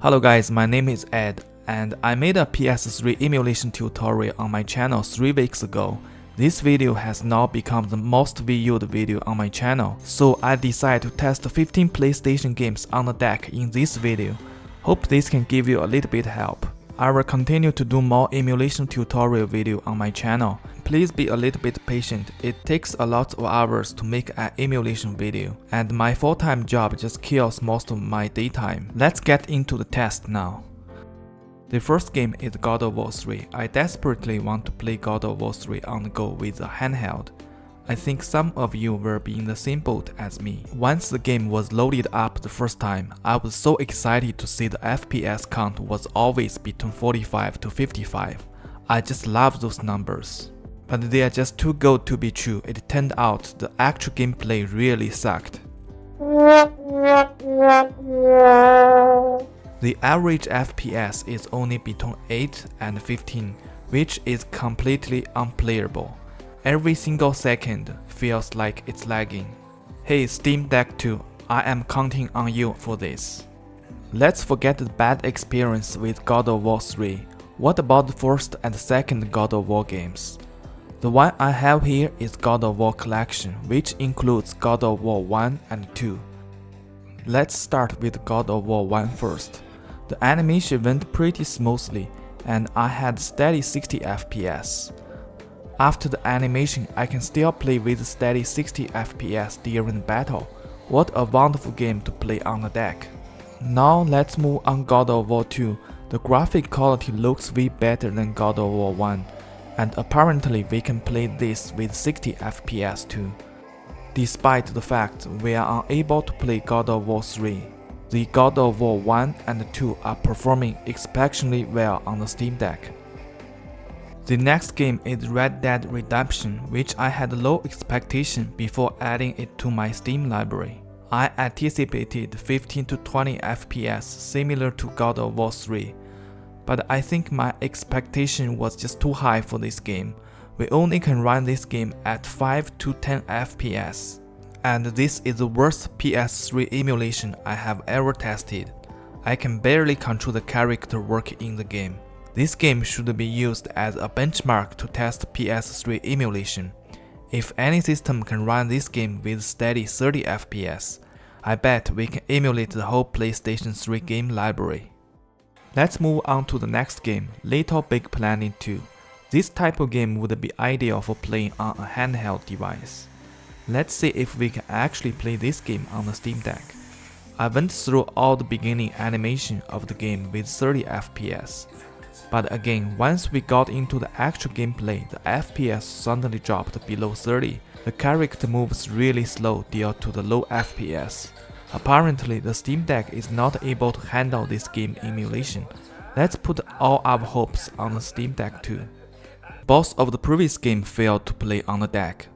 Hello guys, my name is Ed, and I made a PS3 emulation tutorial on my channel 3 weeks ago. This video has now become the most viewed video on my channel, so I decided to test 15 PlayStation games on the deck in this video. Hope this can give you a little bit help. I will continue to do more emulation tutorial video on my channel. Please be a little bit patient, it takes a lot of hours to make an emulation video, and my full-time job just kills most of my daytime. Let's get into the test now. The first game is God of War 3. I desperately want to play God of War 3 on the go with a handheld. I think some of you will be in the same boat as me. Once the game was loaded up the first time, I was so excited to see the FPS count was always between 45 to 55. I just love those numbers. But they are just too good to be true. It turned out the actual gameplay really sucked. The average FPS is only between 8 and 15, which is completely unplayable. Every single second feels like it's lagging. Hey Steam Deck 2, I am counting on you for this. Let's forget the bad experience with God of War 3. What about the first and second God of War games? The one I have here is God of War Collection, which includes God of War 1 and 2. Let's start with God of War 1 first. The animation went pretty smoothly, and I had steady 60 FPS. After the animation, I can still play with steady 60 FPS during battle. What a wonderful game to play on the deck. Now let's move on God of War 2. The graphic quality looks way better than God of War 1. And apparently we can play this with 60 FPS too. Despite the fact we are unable to play God of War 3, the God of War 1 and 2 are performing exceptionally well on the Steam Deck. The next game is Red Dead Redemption, which I had low expectation before adding it to my Steam library. I anticipated 15 to 20 FPS similar to God of War 3. But I think my expectation was just too high for this game. We only can run this game at 5 to 10 FPS. And this is the worst PS3 emulation I have ever tested. I can barely control the character work in the game. This game should be used as a benchmark to test PS3 emulation. If any system can run this game with steady 30 FPS, I bet we can emulate the whole PlayStation 3 game library. Let's move on to the next game, Little Big Planet 2. This type of game would be ideal for playing on a handheld device. Let's see if we can actually play this game on the Steam Deck. I went through all the beginning animation of the game with 30 FPS. But again, once we got into the actual gameplay, the FPS suddenly dropped below 30. The character moves really slow due to the low FPS. Apparently, the Steam Deck is not able to handle this game emulation. Let's put all our hopes on the Steam Deck too. Both of the previous games failed to play on the deck.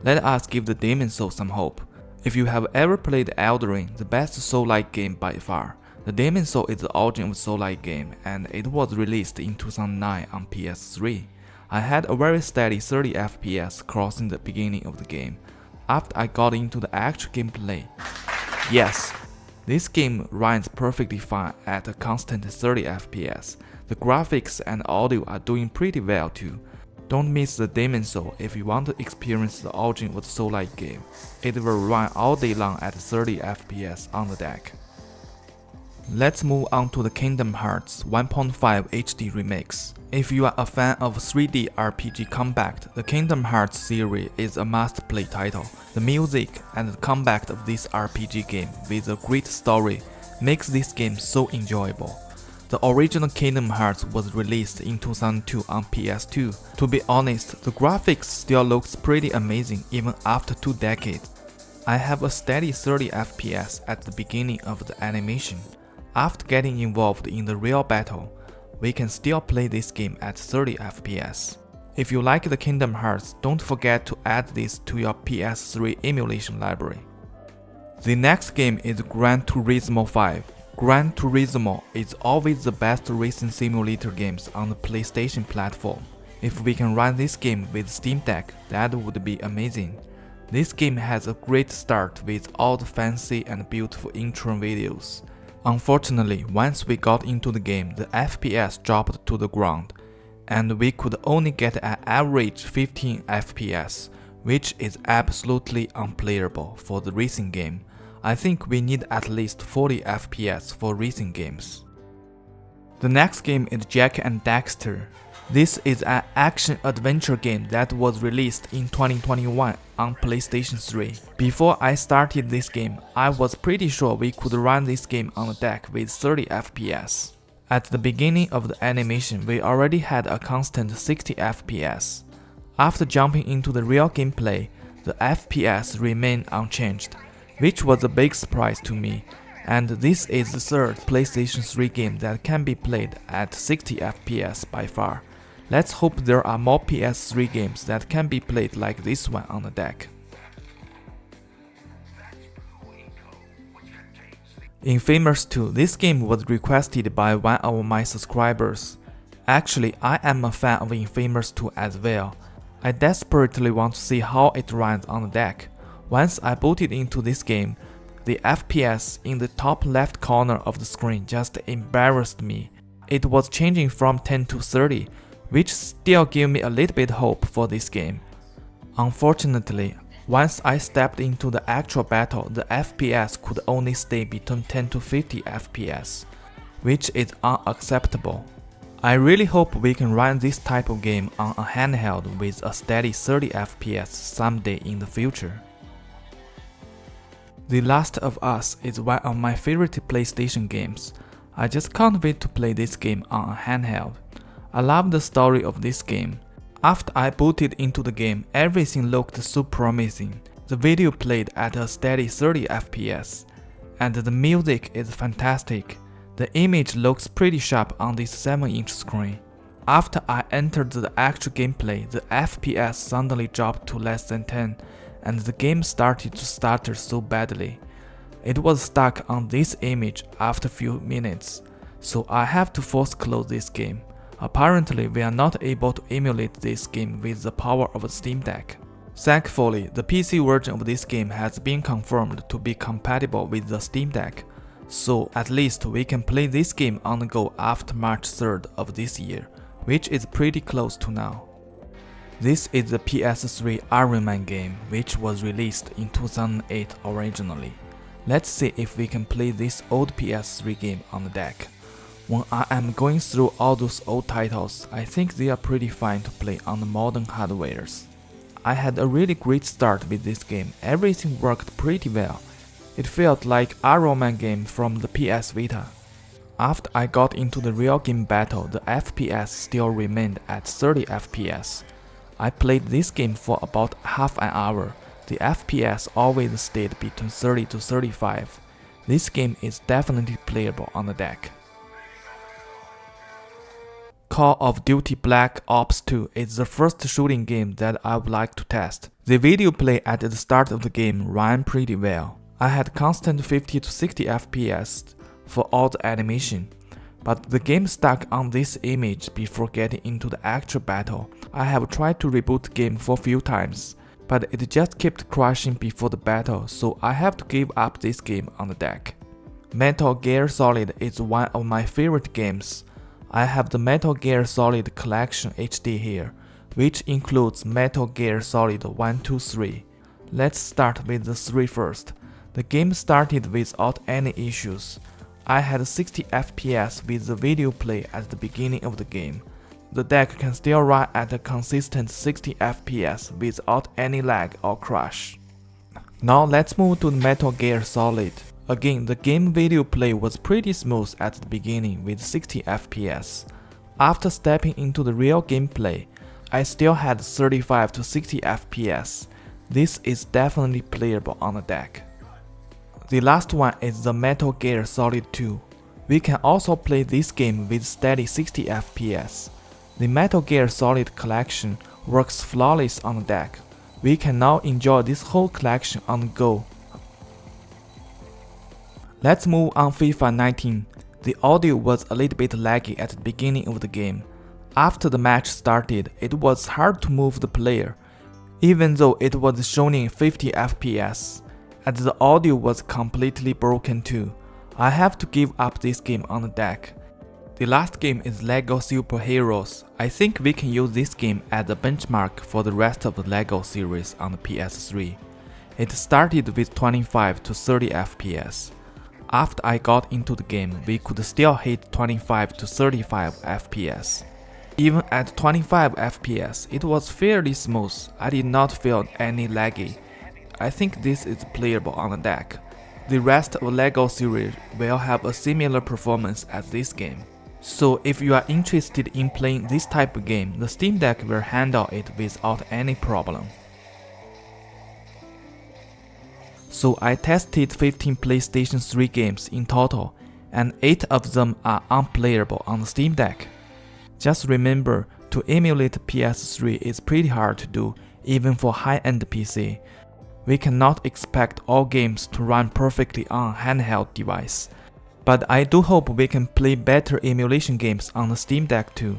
Let us give the Demon Soul some hope. If you have ever played Elden Ring, the best Soul-like game by far, the Demon Soul is the origin of Soul-like game, and it was released in 2009 on PS3. I had a very steady 30 FPS crossing the beginning of the game. After I got into the actual gameplay, yes, this game runs perfectly fine at a constant 30 FPS. The graphics and audio are doing pretty well too. Don't miss the Demon Soul if you want to experience the origin of the Soul-like game. It will run all day long at 30 FPS on the deck. Let's move on to the Kingdom Hearts 1.5 HD remix. If you are a fan of 3D RPG combat, the Kingdom Hearts series is a must-play title. The music and the combat of this RPG game with a great story makes this game so enjoyable. The original Kingdom Hearts was released in 2002 on PS2. To be honest, the graphics still looks pretty amazing even after 2 decades. I have a steady 30 FPS at the beginning of the animation. After getting involved in the real battle, we can still play this game at 30 FPS. If you like the Kingdom Hearts, don't forget to add this to your PS3 emulation library. The next game is Gran Turismo 5. Gran Turismo is always the best racing simulator games on the PlayStation platform. If we can run this game with Steam Deck, that would be amazing. This game has a great start with all the fancy and beautiful intro videos. Unfortunately, once we got into the game, the FPS dropped to the ground, and we could only get an average 15 FPS, which is absolutely unplayable for the racing game. I think we need at least 40 FPS for racing games. The next game is Jak and Daxter. This is an action-adventure game that was released in 2021 on PlayStation 3. Before I started this game, I was pretty sure we could run this game on the deck with 30 FPS. At the beginning of the animation, we already had a constant 60 FPS. After jumping into the real gameplay, the FPS remained unchanged, which was a big surprise to me. And this is the third PlayStation 3 game that can be played at 60 FPS by far. Let's hope there are more PS3 games that can be played like this one on the deck. Infamous 2, this game was requested by one of my subscribers. Actually, I am a fan of Infamous 2 as well. I desperately want to see how it runs on the deck. Once I booted into this game, the FPS in the top left corner of the screen just embarrassed me. It was changing from 10 to 30, which still gave me a little bit hope for this game. Unfortunately, once I stepped into the actual battle, the FPS could only stay between 10 to 50 FPS, which is unacceptable. I really hope we can run this type of game on a handheld with a steady 30 FPS someday in the future. The Last of Us is one of my favorite PlayStation games. I just can't wait to play this game on a handheld. I love the story of this game. After I booted into the game, everything looked so promising. The video played at a steady 30 FPS, and the music is fantastic. The image looks pretty sharp on this 7-inch screen. After I entered the actual gameplay, the FPS suddenly dropped to less than 10, and the game started to stutter so badly. It was stuck on this image after few minutes, so I have to force close this game. Apparently, we are not able to emulate this game with the power of a Steam Deck. Thankfully, the PC version of this game has been confirmed to be compatible with the Steam Deck, so at least we can play this game on the go after March 3rd of this year, which is pretty close to now. This is the PS3 Iron Man game, which was released in 2008 originally. Let's see if we can play this old PS3 game on the deck. When I am going through all those old titles, I think they are pretty fine to play on the modern hardwares. I had a really great start with this game, everything worked pretty well. It felt like Iron Man game from the PS Vita. After I got into the real game battle, the FPS still remained at 30 FPS. I played this game for about half an hour. The FPS always stayed between 30 to 35. This game is definitely playable on the deck. Call of Duty Black Ops 2 is the first shooting game that I would like to test. The video play at the start of the game ran pretty well. I had constant 50 to 60 FPS for all the animation, but the game stuck on this image before getting into the actual battle. I have tried to reboot the game for a few times, but it just kept crashing before the battle, so I have to give up this game on the deck. Metal Gear Solid is one of my favorite games. I have the Metal Gear Solid Collection HD here, which includes Metal Gear Solid 1, 2, 3. Let's start with the 3 first. The game started without any issues. I had 60 FPS with the video play at the beginning of the game. The deck can still run at a consistent 60 FPS without any lag or crash. Now let's move to Metal Gear Solid. Again, the game video play was pretty smooth at the beginning with 60 FPS. After stepping into the real gameplay, I still had 35 to 60 FPS. This is definitely playable on the deck. The last one is the Metal Gear Solid 2. We can also play this game with steady 60 FPS. The Metal Gear Solid collection works flawless on the deck. We can now enjoy this whole collection on the go. Let's move on FIFA 19. The audio was a little bit laggy at the beginning of the game. After the match started, it was hard to move the player, even though it was showing 50 FPS, and the audio was completely broken too. I have to give up this game on the deck. The last game is LEGO Superheroes. I think we can use this game as a benchmark for the rest of the LEGO series on the PS3. It started with 25 to 30 FPS. After I got into the game, we could still hit 25 to 35 FPS. Even at 25 FPS, it was fairly smooth. I did not feel any laggy. I think this is playable on the deck. The rest of the LEGO series will have a similar performance as this game. So if you are interested in playing this type of game, the Steam Deck will handle it without any problem. So I tested 15 PlayStation 3 games in total, and 8 of them are unplayable on the Steam Deck. Just remember, to emulate PS3 is pretty hard to do, even for high-end PC. We cannot expect all games to run perfectly on a handheld device. But I do hope we can play better emulation games on the Steam Deck too.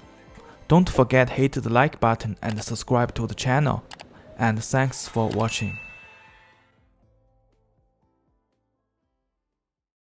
Don't forget hit the like button and subscribe to the channel. And thanks for watching.